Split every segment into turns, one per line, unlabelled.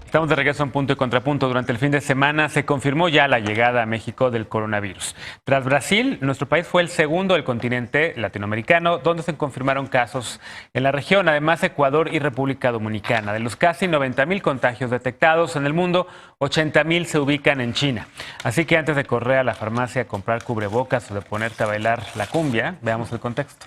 Estamos de regreso en Punto y Contrapunto. Durante el fin de semana se confirmó ya la llegada a México del coronavirus. Tras Brasil, nuestro país fue el segundo del continente latinoamericano donde se confirmaron casos en la región. Además, Ecuador y República Dominicana. De los casi 90,000 contagios detectados en el mundo, 80,000 se ubican en China. Así que antes de correr a la farmacia a comprar cubrebocas o de ponerte a bailar la cumbia, veamos el contexto.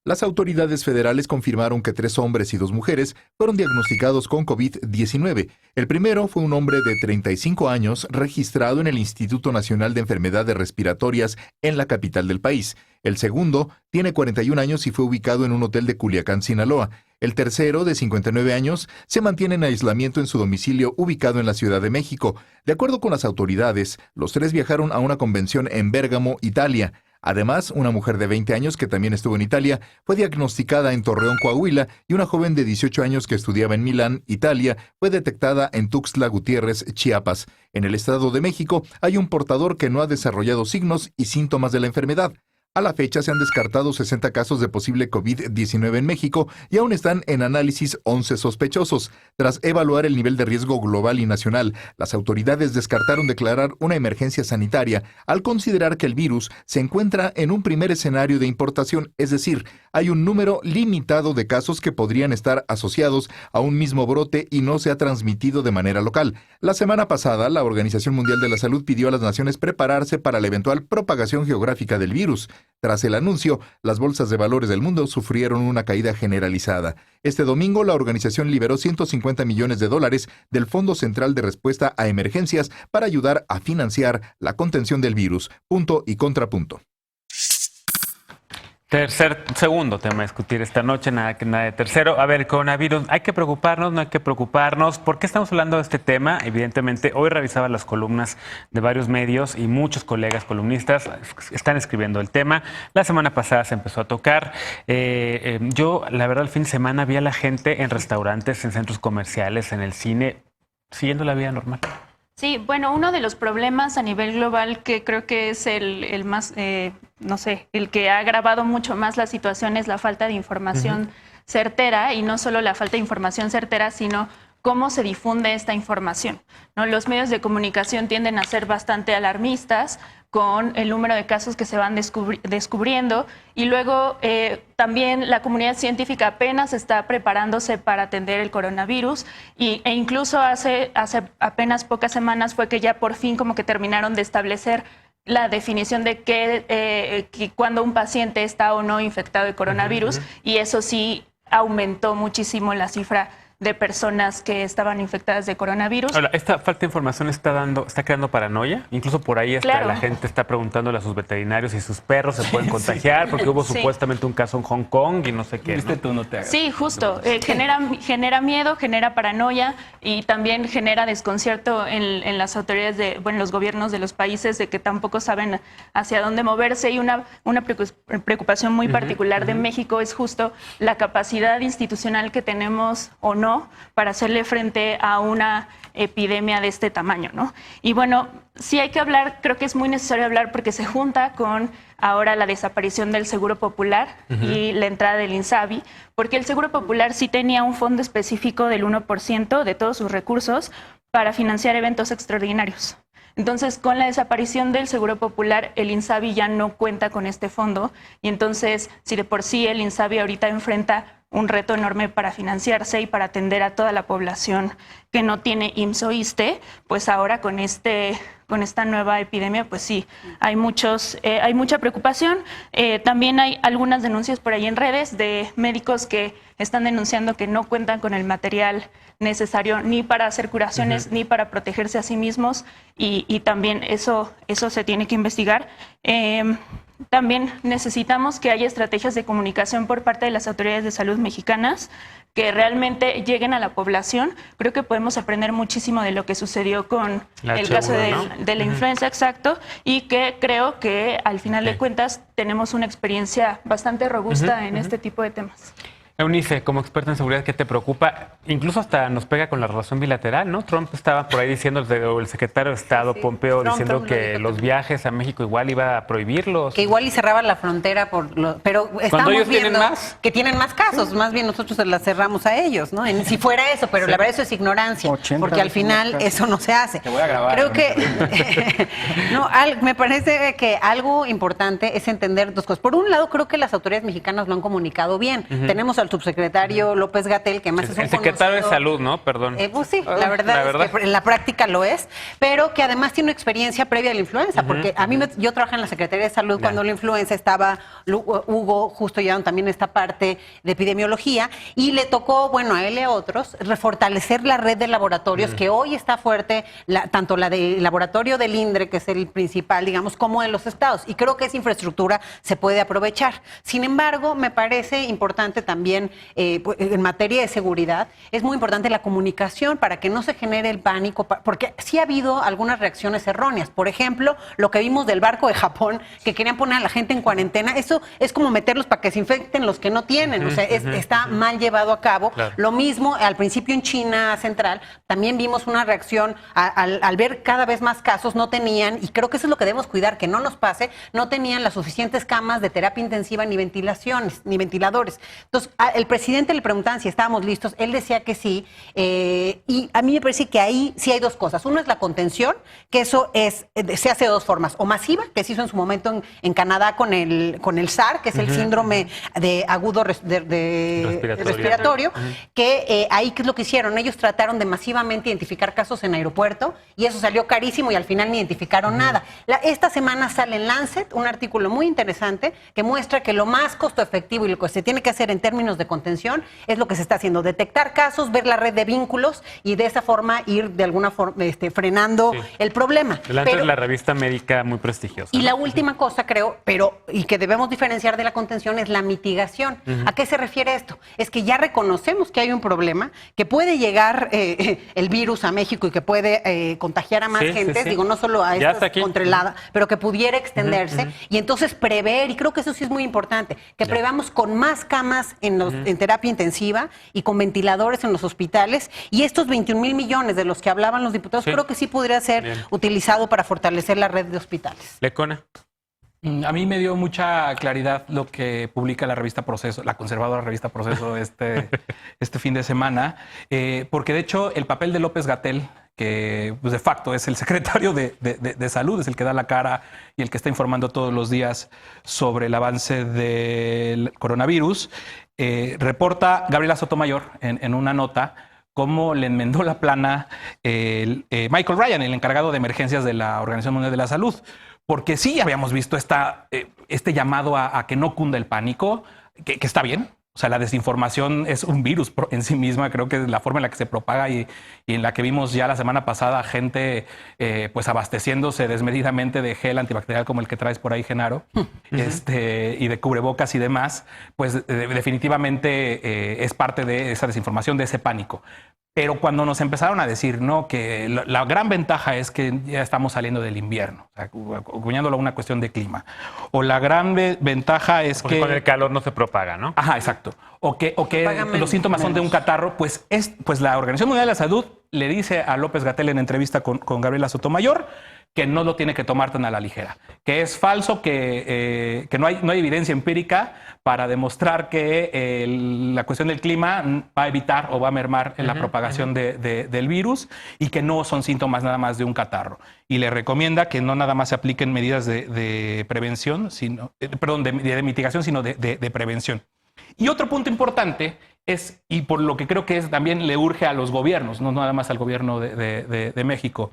Las autoridades federales confirmaron que 3 hombres y 2 mujeres fueron diagnosticados con COVID-19. El primero fue un hombre de 35 años registrado en el Instituto Nacional de Enfermedades Respiratorias en la capital del país. El segundo tiene 41 años y fue ubicado en un hotel de Culiacán, Sinaloa. El tercero, de 59 años, se mantiene en aislamiento en su domicilio ubicado en la Ciudad de México. De acuerdo con las autoridades, los 3 viajaron a una convención en Bérgamo, Italia. Además, una mujer de 20 años que también estuvo en Italia fue diagnosticada en Torreón, Coahuila, y una joven de 18 años que estudiaba en Milán, Italia, fue detectada en Tuxtla Gutiérrez, Chiapas. En el Estado de México hay un portador que no ha desarrollado signos y síntomas de la enfermedad. A la fecha se han descartado 60 casos de posible COVID-19 en México y aún están en análisis 11 sospechosos. Tras evaluar el nivel de riesgo global y nacional, las autoridades descartaron declarar una emergencia sanitaria al considerar que el virus se encuentra en un primer escenario de importación, es decir, hay un número limitado de casos que podrían estar asociados a un mismo brote y no se ha transmitido de manera local. La semana pasada, la Organización Mundial de la Salud pidió a las naciones prepararse para la eventual propagación geográfica del virus. Tras el anuncio, las bolsas de valores del mundo sufrieron una caída generalizada. Este domingo, la organización liberó $150 millones del Fondo Central de Respuesta a Emergencias para ayudar a financiar la contención del virus. Punto y contrapunto.
Segundo tema a discutir esta noche, nada de tercero. A ver, coronavirus, ¿hay que preocuparnos? ¿No hay que preocuparnos? ¿Por qué estamos hablando de este tema? Evidentemente, hoy revisaba las columnas de varios medios y muchos colegas columnistas están escribiendo el tema. La semana pasada se empezó a tocar. Yo, la verdad, el fin de semana vi a la gente en restaurantes, en centros comerciales, en el cine, siguiendo la vida normal.
Sí, bueno, uno de los problemas a nivel global que creo que es el más, el que ha agravado mucho más la situación es la falta de información certera, y no solo la falta de información certera, sino cómo se difunde esta información, ¿no? Los medios de comunicación tienden a ser bastante alarmistas con el número de casos que se van descubriendo, y luego también la comunidad científica apenas está preparándose para atender el coronavirus, e incluso hace apenas pocas semanas fue que ya por fin como que terminaron de establecer la definición de que cuando un paciente está o no infectado de coronavirus, y eso sí aumentó muchísimo la cifra de personas que estaban infectadas de coronavirus.
Ahora, esta falta de información está creando paranoia. Incluso por ahí la gente está preguntándole a sus veterinarios si sus perros se pueden contagiar, porque hubo supuestamente un caso en Hong Kong y no sé qué.
¿No? Tú no te hagas.
Sí, justo. Genera miedo, genera paranoia, y también genera desconcierto en las autoridades los gobiernos de los países, de que tampoco saben hacia dónde moverse. Y una preocupación muy particular de México es justo la capacidad institucional que tenemos o no para hacerle frente a una epidemia de este tamaño, ¿no? Y bueno, sí hay que hablar, creo que es muy necesario hablar, porque se junta con ahora la desaparición del Seguro Popular y la entrada del INSABI, porque el Seguro Popular sí tenía un fondo específico del 1% de todos sus recursos para financiar eventos extraordinarios. Entonces, con la desaparición del Seguro Popular, el INSABI ya no cuenta con este fondo, y entonces, si de por sí el INSABI ahorita enfrenta un reto enorme para financiarse y para atender a toda la población que no tiene IMSS o ISSSTE, pues ahora con esta nueva epidemia, pues sí, hay mucha preocupación. También hay algunas denuncias por ahí en redes de médicos que están denunciando que no cuentan con el material necesario ni para hacer curaciones ni para protegerse a sí mismos, y también eso se tiene que investigar. También necesitamos que haya estrategias de comunicación por parte de las autoridades de salud mexicanas que realmente lleguen a la población. Creo que podemos aprender muchísimo de lo que sucedió con el caso de la influenza, exacto, y que creo que al final de cuentas tenemos una experiencia bastante robusta en este tipo de temas.
Eunice, como experta en seguridad, ¿qué te preocupa? Incluso hasta nos pega con la relación bilateral, ¿no? Trump estaba por ahí diciendo, o el secretario de Estado, Pompeo, diciendo que los viajes a México igual iba a prohibirlos.
Que igual y cerraban la frontera, pero estamos
ellos
viendo
tienen más.
que tienen más casos, más bien nosotros se las cerramos a ellos, ¿no? Si fuera eso, pero la verdad eso es ignorancia, porque al final eso no se hace.
Te voy a grabar.
Creo que me parece que algo importante es entender dos cosas. Por un lado, creo que las autoridades mexicanas lo han comunicado bien. Tenemos al subsecretario López-Gatell, que más es un
el secretario de
conocido.
Salud, ¿no? Perdón.
Pues sí, la verdad es que en la práctica lo es, pero que además tiene una experiencia previa a la influenza, porque a mí yo trabajé en la Secretaría de Salud cuando la influenza estaba, Hugo justo llevaron también esta parte de epidemiología, y le tocó, bueno, a él y a otros, refortalecer la red de laboratorios, que hoy está fuerte, tanto la del laboratorio del INDRE, que es el principal, digamos, como de los estados, y creo que esa infraestructura se puede aprovechar. Sin embargo, me parece importante también, en materia de seguridad, es muy importante la comunicación para que no se genere el pánico, porque sí ha habido algunas reacciones erróneas. Por ejemplo, lo que vimos del barco de Japón, que querían poner a la gente en cuarentena, eso es como meterlos para que se infecten los que no tienen, o sea, está mal llevado a cabo. Claro. Lo mismo, al principio en China Central, también vimos una reacción, al ver cada vez más casos, no tenían, y creo que eso es lo que debemos cuidar, que no nos pase, no tenían las suficientes camas de terapia intensiva ni ventilaciones, ni ventiladores. Entonces, el presidente le preguntaban si estábamos listos, él decía que sí, y a mí me parece que ahí sí hay dos cosas. Uno es la contención, que eso se hace de dos formas, o masiva, que se hizo en su momento en Canadá con el SARS, que es el síndrome de agudo respiratorio, que ahí ¿qué es lo que hicieron? Ellos trataron de masivamente identificar casos en aeropuerto, y eso salió carísimo y al final ni identificaron nada. Esta semana sale en Lancet un artículo muy interesante que muestra que lo más costo efectivo y lo que se tiene que hacer en términos de contención es lo que se está haciendo, detectar casos, ver la red de vínculos y de esa forma ir de alguna forma frenando el problema.
Delante de la revista médica muy prestigiosa.
Y la última cosa, creo, y que debemos diferenciar de la contención, es la mitigación. ¿A qué se refiere esto? Es que ya reconocemos que hay un problema, que puede llegar el virus a México y que puede contagiar a más gente, digo, no solo a esta controlada, pero que pudiera extenderse, y entonces prever, y creo que eso sí es muy importante, que prevamos con más camas en terapia intensiva y con ventiladores en los hospitales, y estos 21,000 millones de los que hablaban los diputados, creo que sí podría ser utilizado para fortalecer la red de hospitales.
Lecona.
A mí me dio mucha claridad lo que publica la revista Proceso, la conservadora revista Proceso este fin de semana, porque de hecho el papel de López-Gatell, que pues de facto es el secretario de Salud, es el que da la cara y el que está informando todos los días sobre el avance del coronavirus, reporta Gabriela Sotomayor en una nota cómo le enmendó la plana Michael Ryan, el encargado de emergencias de la Organización Mundial de la Salud. Porque sí habíamos visto este llamado a que no cunda el pánico, que está bien. O sea, la desinformación es un virus en sí misma. Creo que es la forma en la que se propaga y en la que vimos ya la semana pasada gente pues abasteciéndose desmedidamente de gel antibacterial como el que traes por ahí, Genaro, y de cubrebocas y demás, pues definitivamente es parte de esa desinformación, de ese pánico. Pero cuando nos empezaron a decir, no, que la gran ventaja es que ya estamos saliendo del invierno, o sea, acuñándolo a una cuestión de clima. O la gran ventaja es que
con el calor no se propaga, ¿no?
Ajá, exacto. O que los síntomas son de un catarro, pues la Organización Mundial de la Salud le dice a López-Gatell en entrevista con Gabriela Sotomayor que no lo tiene que tomar tan a la ligera, que es falso, que no hay evidencia empírica para demostrar que la cuestión del clima va a evitar o va a mermar en la propagación del virus, y que no son síntomas nada más de un catarro. Y le recomienda que no nada más se apliquen medidas de prevención, de mitigación, sino de prevención. Y otro punto importante es, y por lo que creo que también le urge a los gobiernos, no nada más al gobierno de México,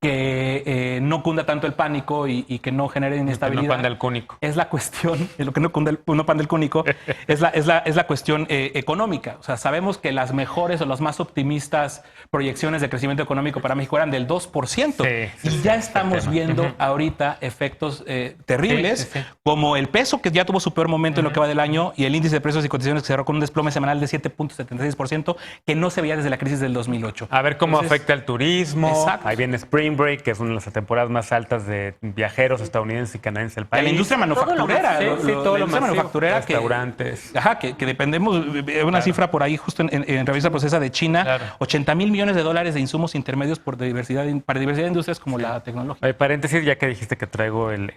que no cunda tanto el pánico y que no genere inestabilidad.
Que no panda el cúnico.
Es la cuestión, lo que no panda el cúnico, es la cuestión económica. O sea, sabemos que las mejores o las más optimistas proyecciones de crecimiento económico para México eran del 2%. Y ya estamos viendo ahorita efectos terribles, como el peso, que ya tuvo su peor momento en lo que va del año, y el índice de precios y cotizaciones, que cerró con un desplome semanal de 7.76%, que no se veía desde la crisis del 2008.
A ver cómo afecta el turismo.
Exacto.
Ahí viene Spring Spring Break, que es una de las temporadas más altas de viajeros estadounidenses y canadienses del país.
La industria manufacturera.
Todo lo
manufacturera.
Restaurantes.
Que dependemos, una cifra por ahí justo en Revista Procesa de China, 80,000 millones de dólares de insumos intermedios para diversidad de industrias como la tecnológica.
Paréntesis, ya que dijiste que traigo el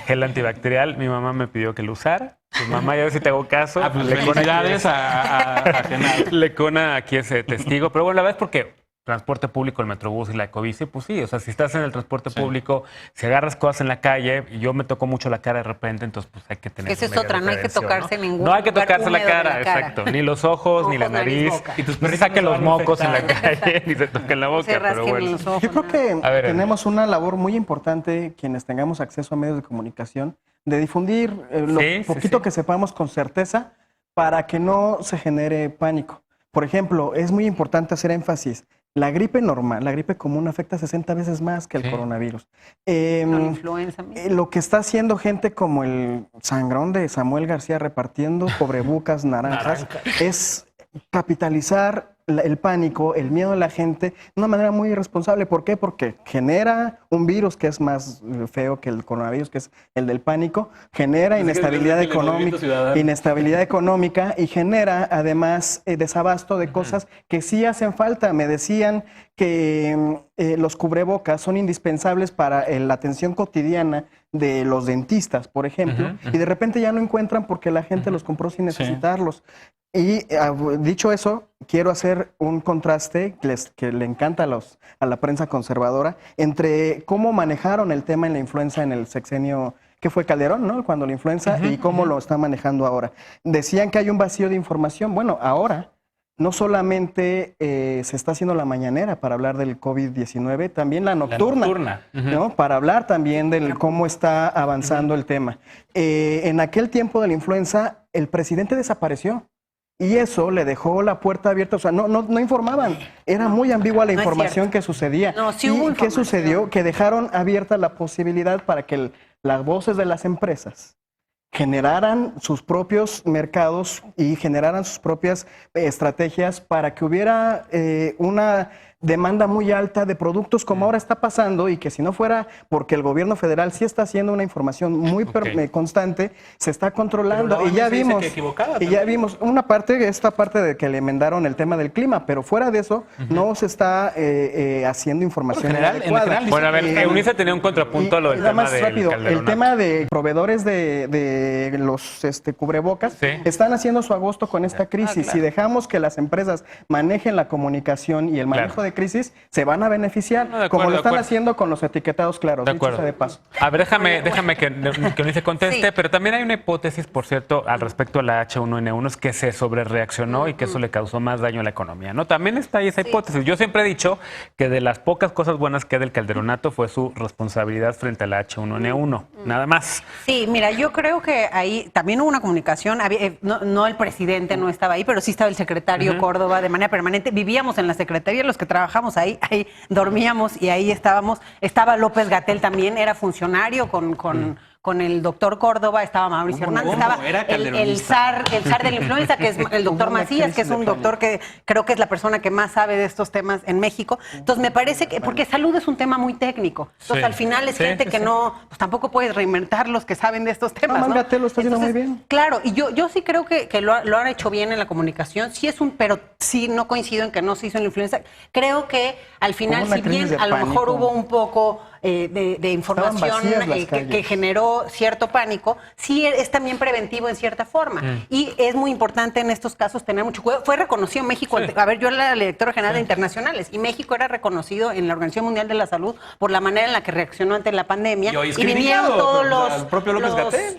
gel antibacterial, mi mamá me pidió que lo usara. Mi mamá, ya ver si te hago caso.
Pues felicidades a Genaro.
Lecona aquí es testigo. Pero bueno, la verdad es porque transporte público, el Metrobús y la Ecobici, pues sí, o sea, si estás en el transporte público, si agarras cosas en la calle, y yo me tocó mucho la cara de repente, entonces pues hay que tener
esa es otra, no hay que tocarse ningún
No hay que tocarse la
lugar
cara, exacto, ni los ojos, ni la nariz, y tus perros saquen los mocos en la calle, ni se toquen la boca, pero bueno.
Yo creo que tenemos una labor muy importante, quienes tengamos acceso a medios de comunicación, de difundir lo poquito que sepamos con certeza para que no se genere pánico. Por ejemplo, es muy importante hacer énfasis. La gripe normal, la gripe común afecta 60 veces más que el coronavirus.
Influenza.
Lo que está haciendo gente como el sangrón de Samuel García repartiendo cubrebocas naranjas es capitalizar el pánico, el miedo de la gente de una manera muy irresponsable. ¿Por qué? Porque genera un virus que es más feo que el coronavirus, que es el del pánico, genera inestabilidad económica y genera además desabasto de cosas que sí hacen falta. Me decían que los cubrebocas son indispensables para la atención cotidiana de los dentistas, por ejemplo, y de repente ya no encuentran porque la gente los compró sin necesitarlos. Y dicho eso, quiero hacer un contraste que le encanta a la prensa conservadora entre cómo manejaron el tema en la influenza en el sexenio que fue Calderón, ¿no? Cuando la influenza y cómo lo está manejando ahora. Decían que hay un vacío de información. Bueno, ahora no solamente se está haciendo la mañanera para hablar del COVID-19, también la nocturna. ¿No? Para hablar también de cómo está avanzando el tema. En aquel tiempo de la influenza, el presidente desapareció. Y eso le dejó la puerta abierta, o sea, no informaban. Era muy ambigua la información que sucedía. ¿Y qué sucedió? Que dejaron abierta la posibilidad para que las voces de las empresas generaran sus propios mercados y generaran sus propias estrategias para que hubiera una demanda muy alta de productos como ahora está pasando, y que si no fuera porque el gobierno federal sí está haciendo una información muy constante, se está controlando. Y ya vimos una parte, esta parte de que le enmendaron el tema del clima, pero fuera de eso no se está haciendo información adecuada.
Bueno, a ver, Eunice tenía un contrapunto a lo del tema del Calderonato.
El tema de proveedores de los cubrebocas están haciendo su agosto con esta crisis. Si dejamos que las empresas manejen la comunicación y el manejo de crisis, se van a beneficiar, como lo están haciendo con los etiquetados claros.
De acuerdo.
De paso.
A ver, déjame que Eunice conteste, pero también hay una hipótesis, por cierto, al respecto a la H1N1, es que se sobrereaccionó y que eso le causó más daño a la economía, ¿no? También está ahí esa hipótesis. Yo siempre he dicho que de las pocas cosas buenas que hay del Calderonato fue su responsabilidad frente a la H1N1, nada más.
Sí, mira, yo creo que ahí también hubo una comunicación, no el presidente no estaba ahí, pero sí estaba el secretario Córdoba de manera permanente. Vivíamos en la secretaría, los que trabajamos ahí dormíamos y ahí estábamos. Estaba López Gatell también, era funcionario con el doctor Córdoba, estaba Mauricio Hernández, estaba el zar de la influenza, que es el doctor Macías, que es un doctor que creo que es la persona que más sabe de estos temas en México. Entonces me parece que, porque salud es un tema muy técnico, entonces al final es gente que no, pues tampoco puedes reinventar los que saben de estos temas, ¿no?
Gatell lo está haciendo muy bien.
Claro, y yo sí creo que lo han hecho bien en la comunicación, pero sí no coincido en que no se hizo en la influenza. Creo que al final, si bien a lo mejor hubo un poco de información que generó cierto pánico, sí es también preventivo en cierta forma. Y es muy importante en estos casos tener mucho cuidado. Fue reconocido en México, a ver, yo era la directora general de internacionales, y México era reconocido en la Organización Mundial de la Salud por la manera en la que reaccionó ante la pandemia.
Y vinieron todos
el propio López Gatell.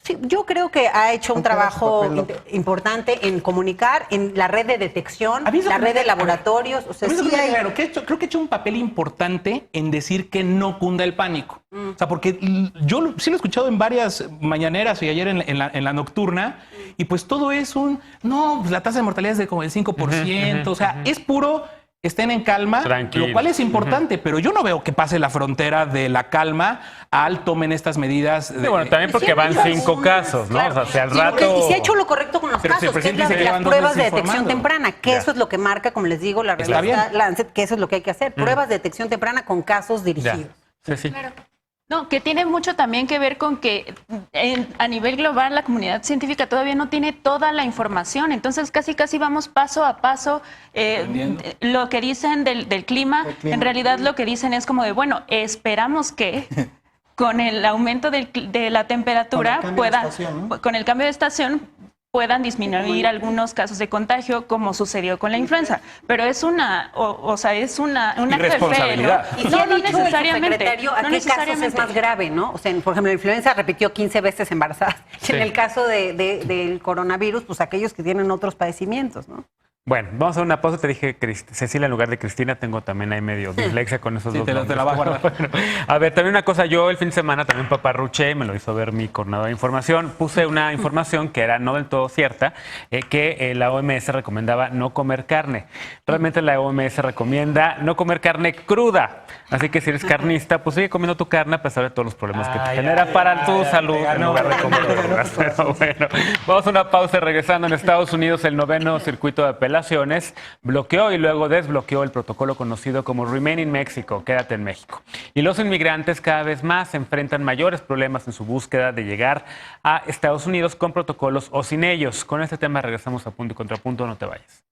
Sí, yo creo que ha hecho un trabajo importante en comunicar, en la red de detección, la red de laboratorios. O sea, sí
creo que ha hecho un papel importante en decir que no cunda el pánico. O sea, porque yo sí lo he escuchado en varias mañaneras y ayer en la nocturna, y pues todo es pues la tasa de mortalidad es de como el 5%. O sea, es puro estén en calma,
Tranquilos.
lo cual es importante, pero yo no veo que pase la frontera de la calma al tomen estas medidas.
Sí, bueno, también porque van 5 casos, ¿no?
Claro.
O sea, si al
Sí, porque-
rato...
y se ha hecho lo correcto con los
Pero si el
casos, que es
presidente dice que
las
llevan 2
pruebas de
meses
detección
informando.
temprana, que
Ya.
eso es lo que marca, como les digo, la
Está
revista
bien.
Lancet, que eso es lo que hay que hacer, pruebas de detección temprana con casos
Ya.
dirigidos.
Sí, sí.
No, que tiene mucho también que ver con que a nivel global la comunidad científica todavía no tiene toda la información, entonces casi vamos paso a paso. Lo que dicen del clima, en realidad lo que dicen es como de, bueno, esperamos que con el aumento de la temperatura con el cambio de estación puedan disminuir algunos casos de contagio, como sucedió con la influenza. Pero es es una
Irresponsabilidad.
Y si
No,
ha
no
dicho el
necesariamente.
subsecretario a
No
qué casos es
necesariamente.
más grave, ¿no? O sea, por ejemplo, la influenza repitió 15 veces embarazadas. Y
Sí.
en el caso del coronavirus, pues aquellos que tienen otros padecimientos, ¿no?
Bueno, vamos a una pausa. Te dije Cecilia en lugar de Cristina. Tengo también ahí medio dislexia con esos
Sí,
dos
te la
nombres.
va a guardar.
Bueno, a ver, también una cosa. Yo el fin de semana también paparruché, me lo hizo ver mi coordinador de información. Puse una información que era no del todo cierta, que la OMS recomendaba no comer carne. Realmente la OMS recomienda no comer carne cruda. Así que si eres carnista, pues sigue comiendo tu carne a pesar de todos los problemas que te genera para tu salud en lugar de comer verduras. Pero bueno, vamos a una pausa. Regresando, en Estados Unidos, el 9º circuito de apelaciones bloqueó y luego desbloqueó el protocolo conocido como Remain in Mexico, quédate en México. Y los inmigrantes cada vez más enfrentan mayores problemas en su búsqueda de llegar a Estados Unidos con protocolos o sin ellos. Con este tema regresamos a Punto y Contrapunto, no te vayas.